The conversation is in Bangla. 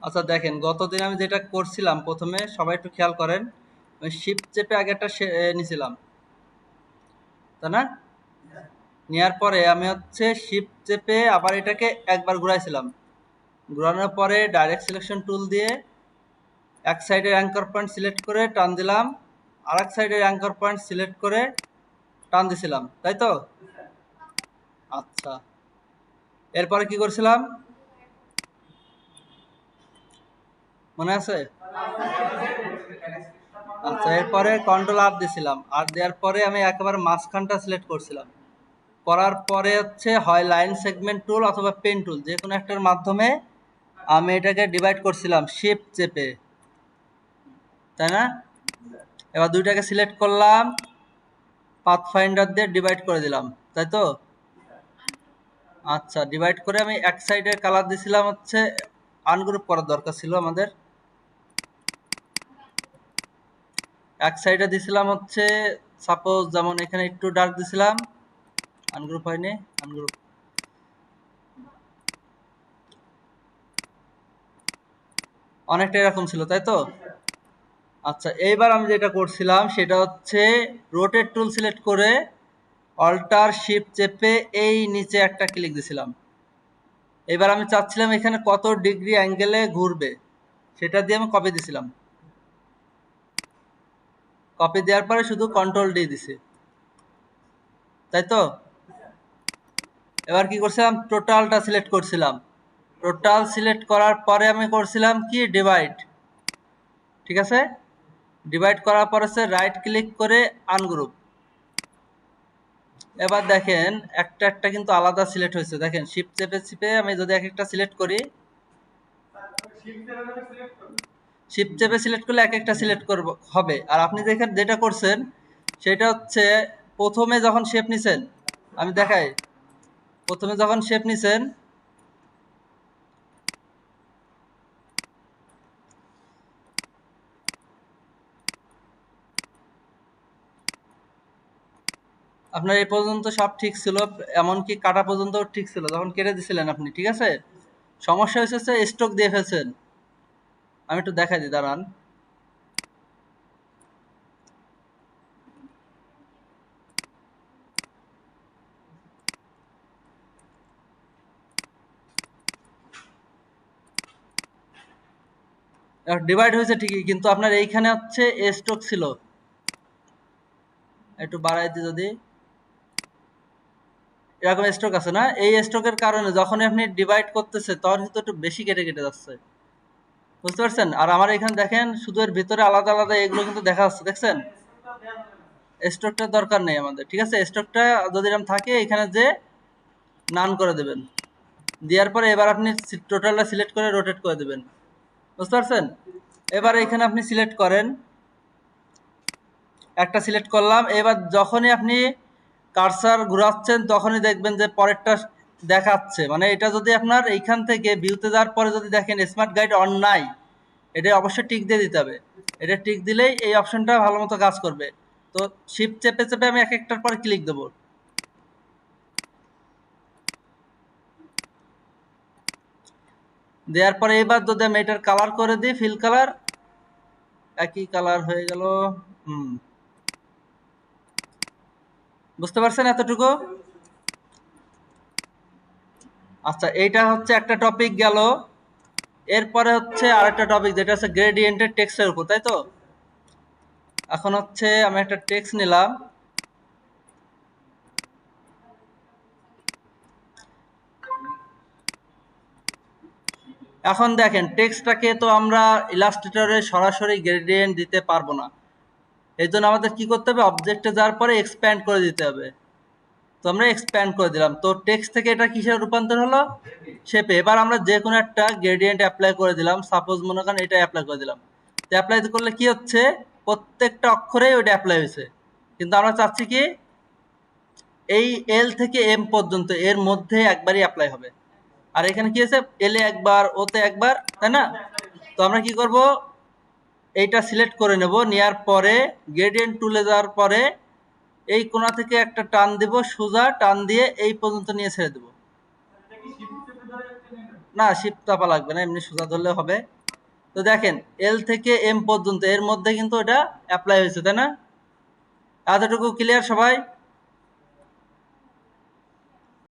আচ্ছা দেখেন, গতদিন আমি যেটা করছিলাম, প্রথমে সবাই একটু খেয়াল করেন, আমি শিফট চেপে আগে একটা নিছিলাম, তাই না? নেওয়ার পরে আমি হচ্ছে শিফট চেপে আবার এটাকে একবার ঘুরাইছিলাম। ঘোরানোর পরে ডাইরেক্ট সিলেকশন টুল দিয়ে এক সাইডের অ্যাঙ্কর পয়েন্ট সিলেক্ট করে টান দিলাম, আর এক সাইডের অ্যাঙ্কর পয়েন্ট সিলেক্ট করে টান দিছিলাম, তাই তো? আচ্ছা, এরপরে কি করছিলাম মনে আছে? আচ্ছা, এরপরে কন্ট্রোল আর দিছিলাম, আর দেওয়ার পরে আমি একেবারে মাঝখানটা সিলেক্ট করছিলাম। করার পরে হচ্ছে হয় লাইন সেগমেন্ট টুল অথবা পেন টুল, যে কোনো একটার মাধ্যমে আমি এটাকে ডিভাইড করছিলাম শিফট চেপে, তাই না? এবার দুইটাকে সিলেক্ট করলাম, পাথ ফাইন্ডার দিয়ে ডিভাইড করে দিলাম, তাই তো? আচ্ছা, ডিভাইড করে আমি এক সাইডের কালার দিছিলাম হচ্ছে, আনগ্রুপ করার দরকার ছিল আমাদের। এক সাইডে দিছিলাম হচ্ছে, সাপোজ যেমন এখানে একটু ডার্ক দিছিলাম, আনগ্রুপ হয়নি, আনগ্রুপ। অনেকটা এরকম ছিল, তাই তো? আচ্ছা, এইবার আমি যেটা করছিলাম সেটা হচ্ছে রোটেট টুল সিলেক্ট করে অল্টার শিফট চেপে এই নিচে একটা ক্লিক দিছিলাম। এবার আমি চাচ্ছিলাম এখানে কত ডিগ্রি অ্যাঙ্গেলে ঘুরবে, সেটা দিয়ে আমি কপি দিছিলাম। কপি দেওয়ার পরে শুধু কন্ট্রোল ডি দিছি, তাই তো? এবার কি করছিলাম, টোটালটা সিলেক্ট করছিলাম। টোটাল সিলেক্ট করার পরে আমি করছিলাম কি, ডিভাইড। ঠিক আছে, ডিভাইড করার পরে রাইট ক্লিক করে আনগ্রুপ। এবার দেখেন একটা একটা কিন্তু আলাদা সিলেক্ট হয়েছে। দেখেন শিফট চেপে চেপে আমি যদি এক একটা সিলেক্ট করি, শিফট চেপে সিলেক্ট করলে এক একটা সিলেক্ট করব হবে। আর আপনি দেখেন যেটা করছেন সেটা হচ্ছে, প্রথমে যখন শেপ নিছেন, আমি দেখাই, প্রথমে যখন শেপ নিছেন আপনার এই পর্যন্ত সব ঠিক ছিল, এমনকি কাটা পর্যন্ত ঠিক ছিল, যখন কেটে দিছিলেন আপনি, ঠিক আছে? সমস্যা হয়েছে স্ট্রোক দিয়ে ফেলছেন। আমি একটু দেখাই দিই, দাঁড়ান। ডিভাইড হয়েছে ঠিকই, কিন্তু আপনার এইখানে হচ্ছে স্ট্রোক ছিল। একটু বাড়াই দিই যদি, এরকম স্ট্রোক আছে না? এই স্ট্রোকের কারণে যখন আপনি ডিভাইড করতেছে তখন কিন্তু একটু বেশি কেটে কেটে যাচ্ছে, বুঝতে পারছেন? আর আমার এখানে দেখেন শুধু এর ভিতরে আলাদা আলাদা এগুলো কিন্তু দেখা যাচ্ছে, দেখছেন? স্ট্রোকটার দরকার নেই আমাদের, ঠিক আছে? স্ট্রোকটা যদি এরকম থাকে এখানে যে নান করে দেবেন, দেওয়ার পরে এবার আপনি টোটালটা সিলেক্ট করে রোটেট করে দেবেন, বুঝতে পারছেন? এবার এখানে আপনি সিলেক্ট করেন, একটা সিলেক্ট করলাম। এবার যখনই আপনি কার্সার ঘোরাচ্ছেন তখনই দেখবেন যে পরেরটা দেখাচ্ছে। মানে এটা যদি আপনার এইখান থেকে ভিউতে যাওয়ার পরে যদি দেখেন স্মার্ট গাইড অন নাই, এটা অবশ্যই টিক দিয়ে দিতে হবে। এটা টিক দিলেই এই অপশনটা ভালো মতো কাজ করবে। তো শিফট চেপে চেপে আমি এক একটার পর ক্লিক দেবো। দেওয়ার পরে এবার যদি আমি এটার কালার করে দিই, ফিল কালার, একই কালার হয়ে গেল। বুঝতে পারছেন এতটুকু? আচ্ছা, এইটা হচ্ছে একটা টপিক গেল। এরপরে হচ্ছে আরেকটা টপিক, যেটা হচ্ছে গ্রেডিয়েন্টের টেক্সটের উপর, তাই তো? এখন হচ্ছে আমি একটা টেক্সট নিলাম, এখন দেখেন টেক্সটটাকে তো আমরা ইলাস্ট্রেটরে সরাসরি গ্রেডিয়েন্ট দিতে পারবো না। এই জন্য আমাদের কি করতে হবে, অবজেক্টে যাওয়ার পরে এক্সপ্যান্ড করে দিতে হবে। তো আমরা এক্সপ্যান্ড করে দিলাম, তো টেক্সট থেকে এটা কিসের রূপান্তর হলো, শেপে। এবার আমরা যে কোনো একটা গ্রেডিয়েন্ট অ্যাপ্লাই করে দিলাম, সাপোজ মনে করেন এটা অ্যাপ্লাই করে দিলাম। তো অ্যাপ্লাই করলে কি হচ্ছে, প্রত্যেকটা অক্ষরেই ওইটা অ্যাপ্লাই হয়েছে। কিন্তু আমরা চাচ্ছি কি, এই এল থেকে এম পর্যন্ত এর মধ্যে একবারই অ্যাপ্লাই হবে। আর এখানে কি আছে, এল এ একবার, ওতে একবার, তাই না? তো আমরা কি করব, এইটা সিলেক্ট করে নেব, নেওয়ার পরে গ্রেডিয়েন্ট টুলে যাওয়ার পরে এই কোণা থেকে একটা টান দেব, সোজা টান দিয়ে এই পর্যন্ত নিয়ে ছেড়ে দেব। না শিফট চাপা লাগবে না, এমনি সোজা ধরলে হবে। তো দেখেন এল থেকে এম পর্যন্ত এর মধ্যে কিন্তু এটা অ্যাপ্লাই হয়েছে, তাই না? এতটুকু ক্লিয়ার সবাই?